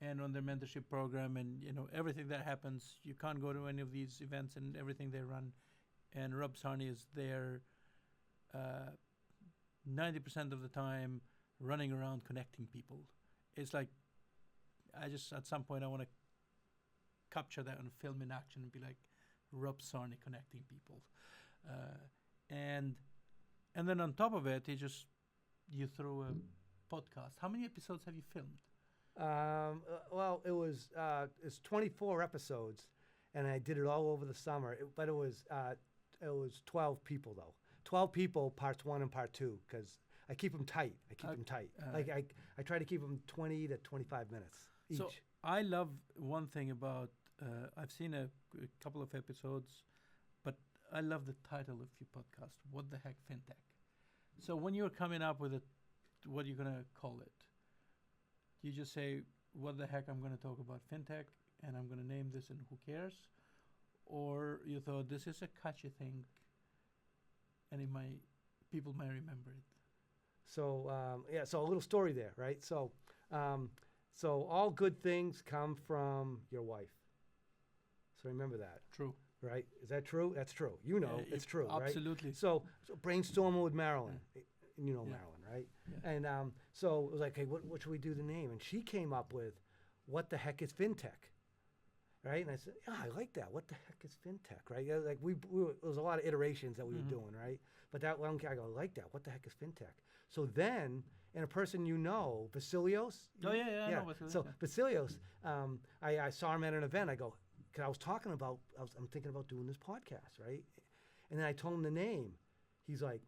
and on their mentorship program, and everything that happens. You can't go to any of these events and everything they run. And Rob Sarnie is there 90% of the time, running around connecting people. It's like, at some point I want to capture that on film in action and be like Rob Sarnie connecting people. And then on top of it, you throw a podcast. How many episodes have you filmed? Well, it's 24 episodes, and I did it all over the summer. But it was 12 people though. 12 people, parts 1 and part 2, because I keep them tight. Like I try to keep them 20 to 25 minutes each. So I love one thing about, I've seen a couple of episodes, but I love the title of your podcast, What the Heck FinTech? So when you're coming up with what you're going to call it, you just say, what the heck, I'm going to talk about FinTech, and I'm going to name this, and who cares? Or you thought, this is a catchy thing, and people might remember it. So so a little story there, right? So all good things come from your wife. So remember that. True. Right? Is that true? That's true. You know, it's true, absolutely. right? So brainstorming with Marilyn. You know Yeah. Marilyn, right? Yeah. And so it was like, hey, what should we do the name? And she came up with, what the heck is FinTech? Right? And I said, yeah, I like that. What the heck is FinTech? Right? Yeah, like there was a lot of iterations that we were doing, right? But that one guy, I go, I like that. What the heck is FinTech? So then, and a person you know, Vasilios. Oh, yeah, I know Vasilios. So Vasilios, I saw him at an event. I go, because I was talking about, I'm thinking about doing this podcast, right? And then I told him the name. He's like,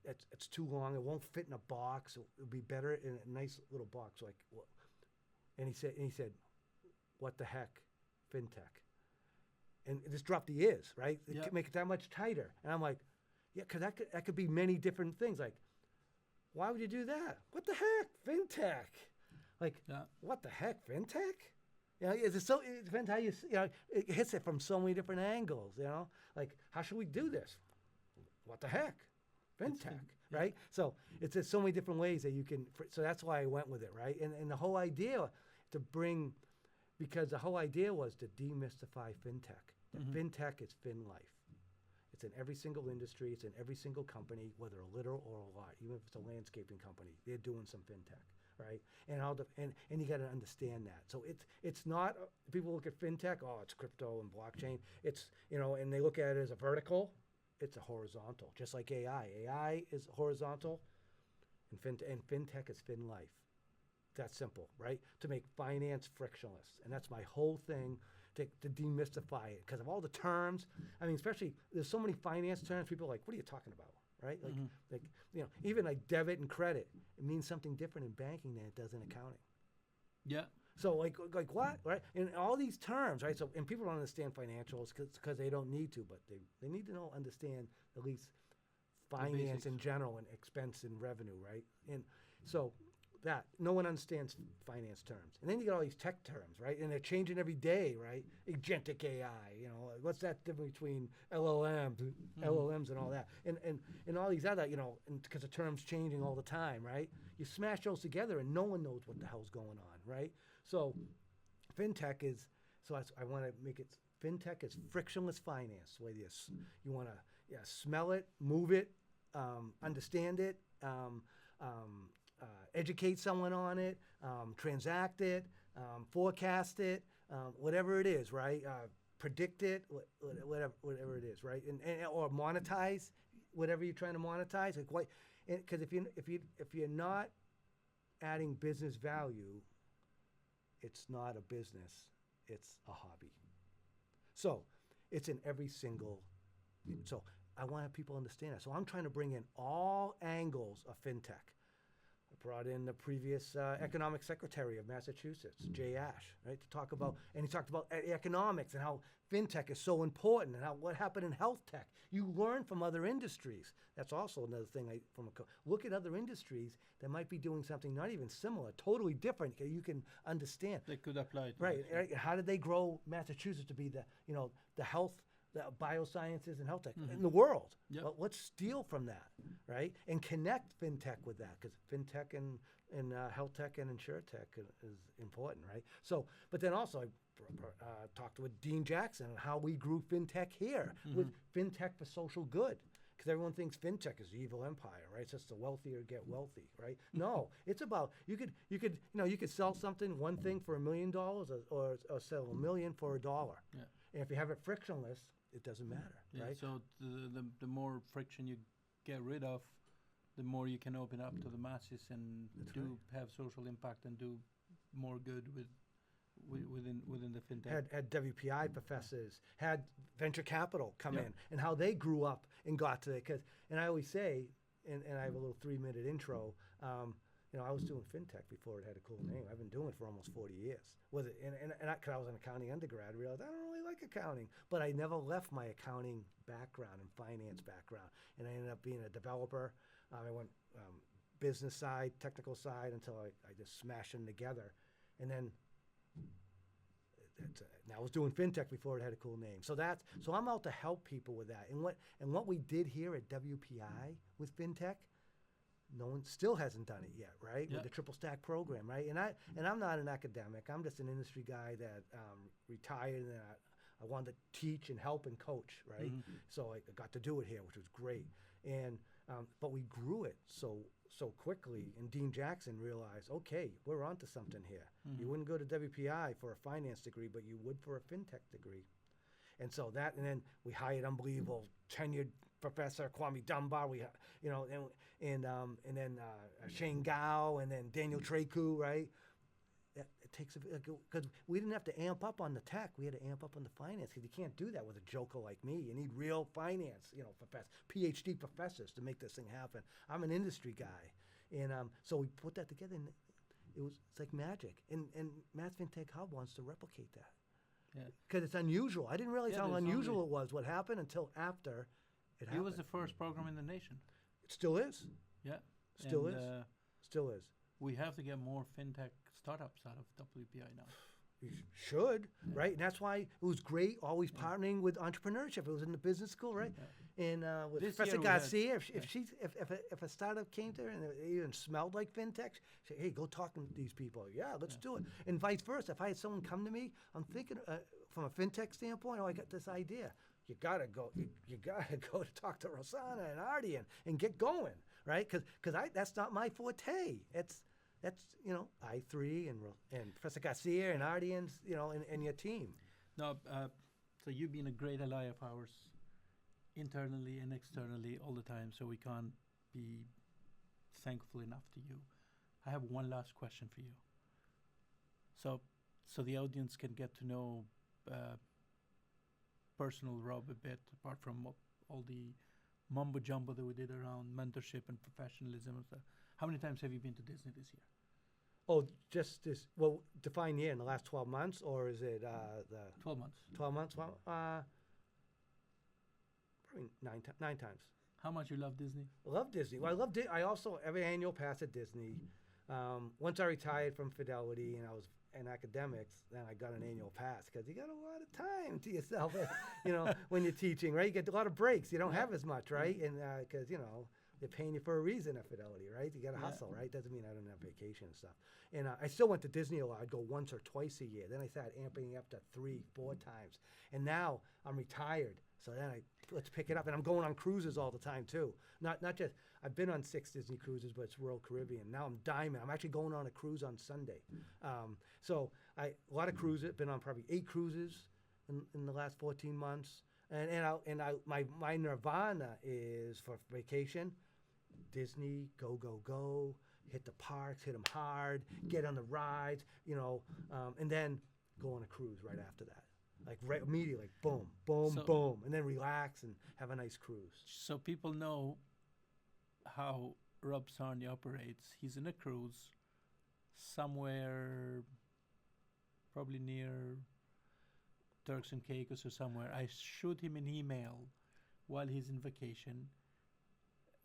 it's too long. It won't fit in a box. It'll be better in a nice little box. Like, well, and he said, what the heck, FinTech? And it just dropped the is, right? It could make it that much tighter. And I'm like, yeah, because that could be many different things. Like, why would you do that? What the heck, FinTech? Like, what the heck, FinTech? You know, it depends how it hits it from so many different angles, you know? Like, how should we do this? What the heck? FinTech, right? So it's just so many different ways that you can, so that's why I went with it, right? And the whole idea because the whole idea was to demystify FinTech. FinTech is fin life. It's in every single industry. It's in every single company, whether a little or a lot. Even if it's a landscaping company, they're doing some FinTech, right? And you got to understand that. So it's not, people look at FinTech, oh, it's crypto and blockchain. It's, and they look at it as a vertical. It's a horizontal, just like AI. AI is horizontal, and FinTech is fin life. That's simple, right? To make finance frictionless. And that's my whole thing, to demystify it. Because of all the terms, I mean, especially, there's so many finance terms, people are like, what are you talking about, right? Like even like debit and credit, it means something different in banking than it does in accounting. Yeah. So like what, right? And all these terms, right? So, and people don't understand financials because they don't need to, but they need to understand at least finance in general and expense and revenue, right? And so that no one understands finance terms. And then you get all these tech terms, right? And they're changing every day, right? Agentic AI, what's that difference between LLMs and all that? And all these other, because the terms changing all the time, right? You smash those together and no one knows what the hell's going on, right? So FinTech is, I want to make it, FinTech is frictionless finance, where you want to smell it, move it, understand it, educate someone on it, transact it, forecast it, whatever it is, right? Predict it, whatever it is, right? And or monetize whatever you're trying to monetize. Because if you're not adding business value, it's not a business, it's a hobby. So it's in every single, so I want people to understand that. So I'm trying to bring in all angles of FinTech. I brought in the previous economic secretary of Massachusetts, Jay Ash, right, to talk about, and he talked about economics and how FinTech is so important and what happened in health tech. You learn from other industries. That's also another thing look at other industries that might be doing something not even similar, totally different. You can understand. They could apply it. Right. How did they grow Massachusetts to be the health, the biosciences and health tech in the world? Yep. Well, let's steal from that, right? And connect FinTech with that, because FinTech and health tech and insurtech is important, right? So, but then also I talked with Dean Jackson on how we grew FinTech here with FinTech for social good. Because everyone thinks FinTech is the evil empire, right? It's just the wealthier get wealthy, right? No, it's about you could sell one thing for $1 million or sell $1 million for $1. Yeah. And if you have it frictionless, it doesn't matter, right? So the more friction you get rid of, the more you can open up to the masses and have social impact and do more good within the fintech. Had WPI professors, had venture capital come Yeah. in, and how they grew up and got to it. And I always say, and I have a little 3-minute intro. I was doing fintech before it had a cool name. I've been doing it for almost 40 years. Was it? Cause I was an accounting undergrad, I realized I don't really like accounting, but I never left my accounting background and finance background. And I ended up being a developer. I went business side, technical side, until I just smashed them together. And then now I was doing fintech before it had a cool name. So I'm out to help people with that. And what we did here at WPI with fintech, no one still hasn't done it yet, right? Yeah. With the triple stack program, right? And I'm not an academic. I'm just an industry guy that retired, and I wanted to teach and help and coach, right? Mm-hmm. So I got to do it here, which was great. And but we grew it so quickly, and Dean Jackson realized, okay, we're onto something here. Mm-hmm. You wouldn't go to WPI for a finance degree, but you would for a fintech degree. And so and then we hired unbelievable tenured professor Kwame Dunbar. And then Shane Gao, and then Daniel Treku, right? It takes because we didn't have to amp up on the tech. We had to amp up on the finance, because you can't do that with a joker like me. You need real finance, PhD professors to make this thing happen. I'm an industry guy, and so we put that together, and it's like magic. And Mass FinTech Hub wants to replicate that. Yeah. Because it's unusual. I didn't realize how there's unusual it was. What happened until after it happened. It was the first program in the nation. It still is. Yeah. Still And, is. Still is. We have to get more fintech startups out of WPI now. You should, right? And that's why it was great always partnering with entrepreneurship. It was in the business school, right? Yeah. And with This Professor year we had- Garcia, if a startup came to her and it even smelled like fintech, she'd say, hey, go talk to these people. Yeah, let's do it. And vice versa. If I had someone come to me, I'm thinking from a fintech standpoint, I got this idea. You gotta go. You gotta go to talk to Rosanna and Ardian and get going, right? Because that's not my forte. That's I3 and Professor Garcia and Ardian's, and your team. No, so you've been a great ally of ours, internally and externally, all the time. So we can't be thankful enough to you. I have one last question for you. So the audience can get to know personal Rob a bit, apart from all the mumbo jumbo that we did around mentorship and professionalism and stuff. How many times have you been to Disney this year? Oh, just this. Well, define year in the last 12 months, or is it the 12 months. 12 months? Well, probably nine times. How much you love Disney? I love Disney. Well, I also every annual pass at Disney. Once I retired from Fidelity and I was in academics, then I got an annual pass, because you got a lot of time to yourself, when you're teaching, right? You get a lot of breaks. You don't have as much, right? And because they're paying you for a reason at Fidelity, right? You got to hustle, right? Doesn't mean I don't have vacation and stuff. And I still went to Disney a lot. I'd go once or twice a year. Then I started amping up to 3-4 times. And now I'm retired, so then let's pick it up. And I'm going on cruises all the time too. Not just, I've been on 6 Disney cruises, but it's Royal Caribbean. Now I'm Diamond. I'm actually going on a cruise on Sunday. So a lot of cruises. Been on probably 8 cruises in the last 14 months. And my nirvana is for vacation. Disney, go, hit the parks, hit them hard, get on the rides, and then go on a cruise right after that. Like right immediately, like boom, boom, and then relax and have a nice cruise. So people know how Rob Sarnie operates. He's in a cruise somewhere, probably near Turks and Caicos or somewhere. I shoot him an email while he's in vacation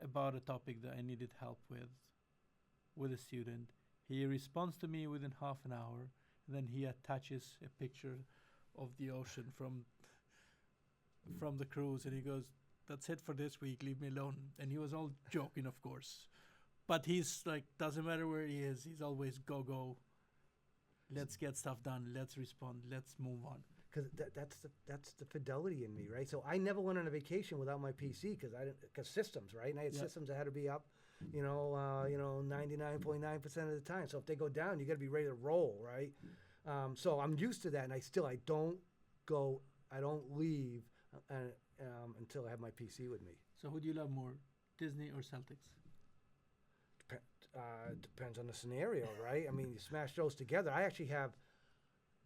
about a topic that I needed help with a student. He responds to me within half an hour, and then he attaches a picture of the ocean from the cruise, and he goes, "That's it for this week, leave me alone." And he was all joking, of course, but he's like, doesn't matter where he is, he's always go, let's get stuff done, let's respond, let's move on. Because that's the fidelity in me, right? So I never went on a vacation without my PC, because systems, right? And I had systems that had to be up, 99.9% of the time. So if they go down, you got to be ready to roll, right? So I'm used to that, and I don't leave until I have my PC with me. So who do you love more, Disney or Celtics? Depends on the scenario, right? I mean, you smash those together. I actually have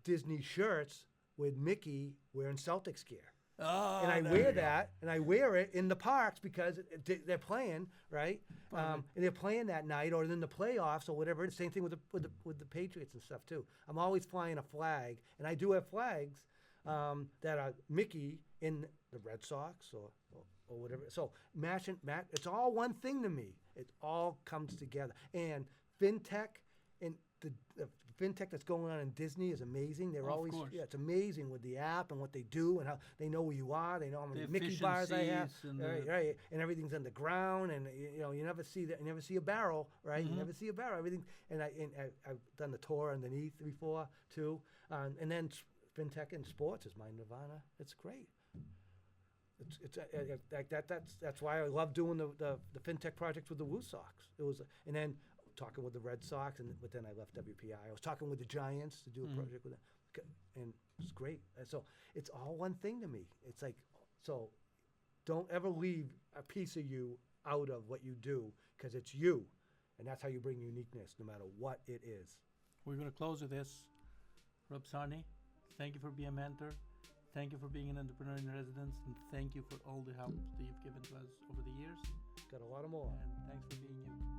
Disney shirts with Mickey wearing Celtics gear. Oh, And I there wear you go. that, and I wear it in the parks because they're playing, right? And they're playing that night, or in the playoffs, or whatever. Same thing with the Patriots and stuff too. I'm always flying a flag, and I do have flags that are Mickey in the Red Sox or whatever. So it's all one thing to me. It all comes together. And fintech and the fintech that's going on in Disney is amazing. They're Of always course. it's amazing with the app and what they do and how they know where you are. They know how many The Mickey bars I have. efficiencies and Right, the- right. And everything's underground, and you never see that. You never see a barrel, right? You never see a barrel. Everything. And I've done the tour underneath before too. And then fintech and sports is my nirvana. It's great. It's like that. That's why I love doing the fintech projects with the Woo Sox. It was, and then talking with the Red Sox, but then I left WPI. I was talking with the Giants to do a project with them, and it's great. And so it's all one thing to me. It's like, so don't ever leave a piece of you out of what you do, because it's you, and that's how you bring uniqueness, no matter what it is. We're going to close with this. Rob Sarnie, thank you for being a mentor. Thank you for being an entrepreneur in residence, and thank you for all the help that you've given to us over the years. Got a lot of more. And thanks for being you.